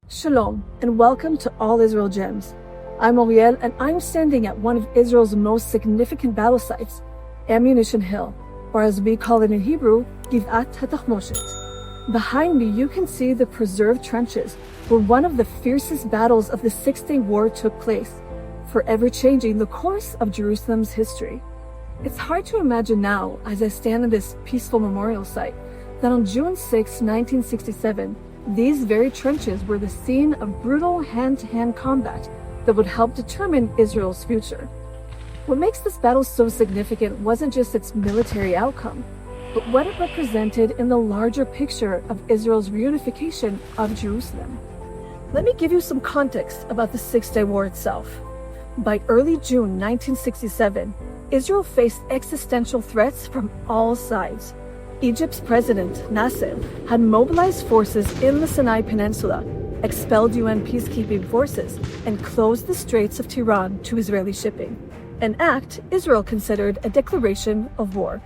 Shalom, and welcome to All Israel Gems. I'm Oriel, and I'm standing at one of Israel's most significant battle sites, Ammunition Hill, or as we call it in Hebrew, Givat HaTachmoshet. Behind me, you can see the preserved trenches where one of the fiercest battles of the Six-Day War took place, forever changing the course of Jerusalem's history. It's hard to imagine now, as I stand at this peaceful memorial site, that on June 6, 1967, these very trenches were the scene of brutal hand-to-hand combat that would help determine Israel's future. What makes this battle so significant wasn't just its military outcome, but what it represented in the larger picture of Israel's reunification of Jerusalem. Let me give you some context about the Six-Day War itself. By early June 1967, Israel faced existential threats from all sides. Egypt's president, Nasser, had mobilized forces in the Sinai Peninsula, expelled UN peacekeeping forces, and closed the Straits of Tiran to Israeli shipping, an act Israel considered a declaration of war.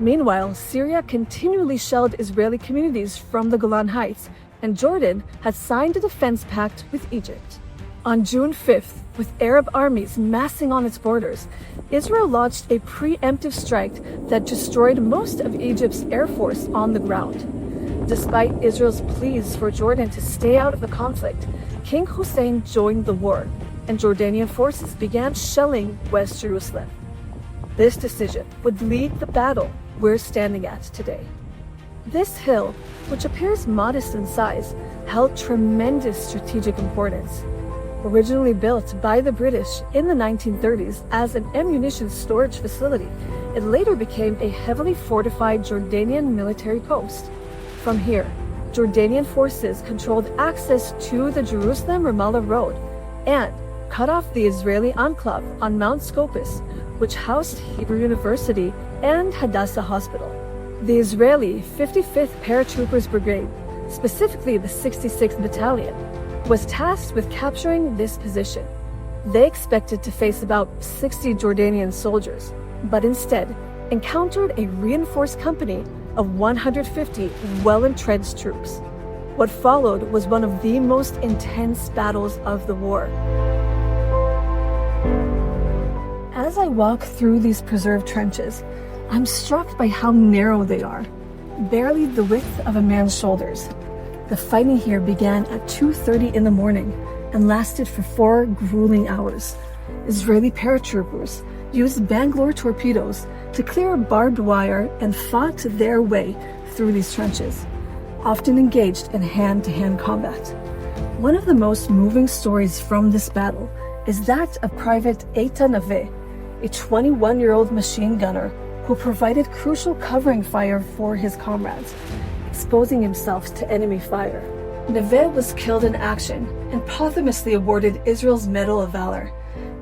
Meanwhile, Syria continually shelled Israeli communities from the Golan Heights, and Jordan had signed a defense pact with Egypt. On June 5th, with Arab armies massing on its borders, Israel launched a preemptive strike that destroyed most of Egypt's air force on the ground. Despite Israel's pleas for Jordan to stay out of the conflict, King Hussein joined the war, and Jordanian forces began shelling West Jerusalem. This decision would lead the battle we're standing at today. This hill, which appears modest in size, held tremendous strategic importance. Originally built by the British in the 1930s as an ammunition storage facility, it later became a heavily fortified Jordanian military post. From here, Jordanian forces controlled access to the Jerusalem-Ramallah Road and cut off the Israeli enclave on Mount Scopus, which housed Hebrew University and Hadassah Hospital. The Israeli 55th Paratroopers Brigade, specifically the 66th Battalion, was tasked with capturing this position. They expected to face about 60 Jordanian soldiers, but instead encountered a reinforced company of 150 well-entrenched troops. What followed was one of the most intense battles of the war. As I walk through these preserved trenches, I'm struck by how narrow they are, barely the width of a man's shoulders. The fighting here began at 2:30 in the morning and lasted for 4 grueling hours. Israeli paratroopers used Bangalore torpedoes to clear barbed wire and fought their way through these trenches, often engaged in hand-to-hand combat. One of the most moving stories from this battle is that of Private Eta Nave, a 21-year-old machine gunner who provided crucial covering fire for his comrades, exposing himself to enemy fire. Neve was killed in action and posthumously awarded Israel's Medal of Valor.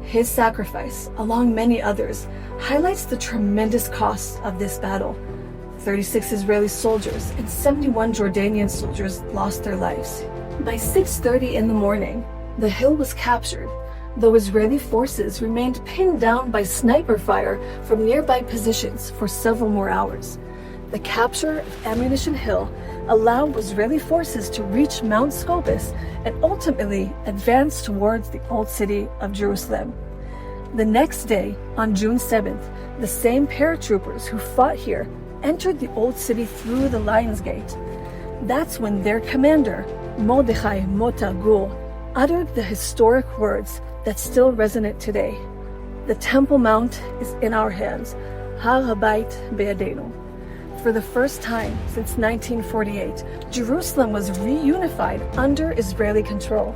His sacrifice, along many others, highlights the tremendous cost of this battle. 36 Israeli soldiers and 71 Jordanian soldiers lost their lives. By 6:30 in the morning, the hill was captured, though Israeli forces remained pinned down by sniper fire from nearby positions for several more hours. The capture of Ammunition Hill allowed Israeli forces to reach Mount Scopus and ultimately advance towards the Old City of Jerusalem. The next day, on June 7th, the same paratroopers who fought here entered the Old City through the Lion's Gate. That's when their commander, Mordechai Mota Gur, uttered the historic words that still resonate today. The Temple Mount is in our hands, Har HaBayit Be'yadenu. For the first time since 1948, Jerusalem was reunified under Israeli control,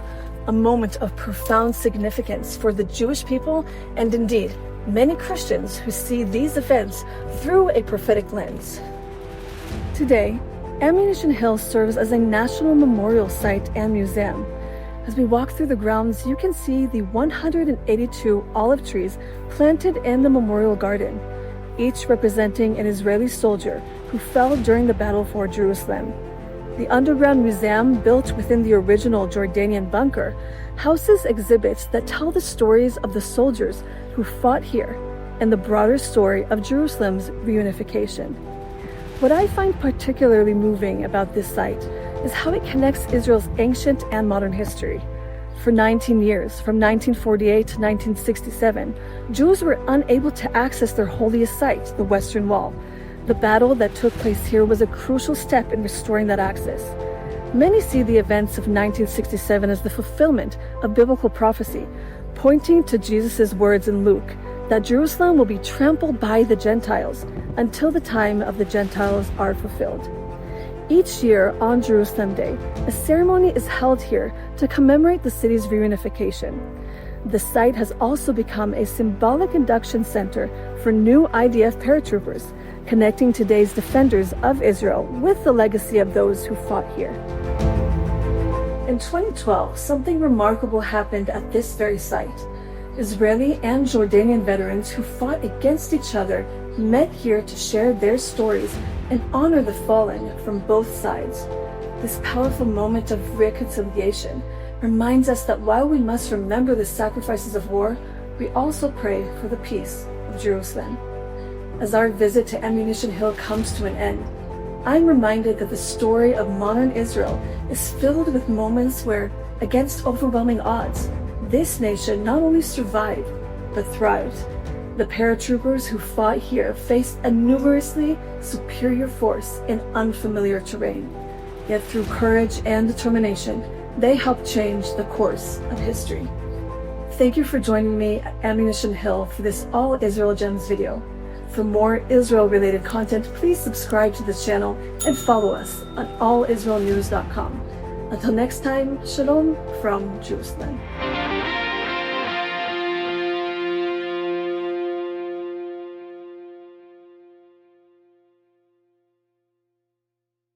a moment of profound significance for the Jewish people and indeed many Christians who see these events through a prophetic lens. Today, Ammunition Hill serves as a national memorial site and museum. As we walk through the grounds, you can see the 182 olive trees planted in the memorial garden, each representing an Israeli soldier who fell during the battle for Jerusalem. The underground museum, built within the original Jordanian bunker, houses exhibits that tell the stories of the soldiers who fought here and the broader story of Jerusalem's reunification. What I find particularly moving about this site is how it connects Israel's ancient and modern history. For 19 years, from 1948 to 1967, Jews were unable to access their holiest site, the Western Wall. The battle that took place here was a crucial step in restoring that access. Many see the events of 1967 as the fulfillment of biblical prophecy, pointing to Jesus' words in Luke, that Jerusalem will be trampled by the Gentiles until the time of the Gentiles are fulfilled. Each year on Jerusalem Day, a ceremony is held here to commemorate the city's reunification. The site has also become a symbolic induction center for new IDF paratroopers, connecting today's defenders of Israel with the legacy of those who fought here. In 2012, something remarkable happened at this very site. Israeli and Jordanian veterans who fought against each other met here to share their stories and honor the fallen from both sides. This powerful moment of reconciliation reminds us that while we must remember the sacrifices of war, we also pray for the peace of Jerusalem. As our visit to Ammunition Hill comes to an end, I'm reminded that the story of modern Israel is filled with moments where, against overwhelming odds, this nation not only survived, but thrived. The paratroopers who fought here faced a numerously superior force in unfamiliar terrain. Yet through courage and determination, they helped change the course of history. Thank you for joining me at Ammunition Hill for this All Israel Gems video. For more Israel-related content, please subscribe to this channel and follow us on allisraelnews.com. Until next time, Shalom from Jerusalem.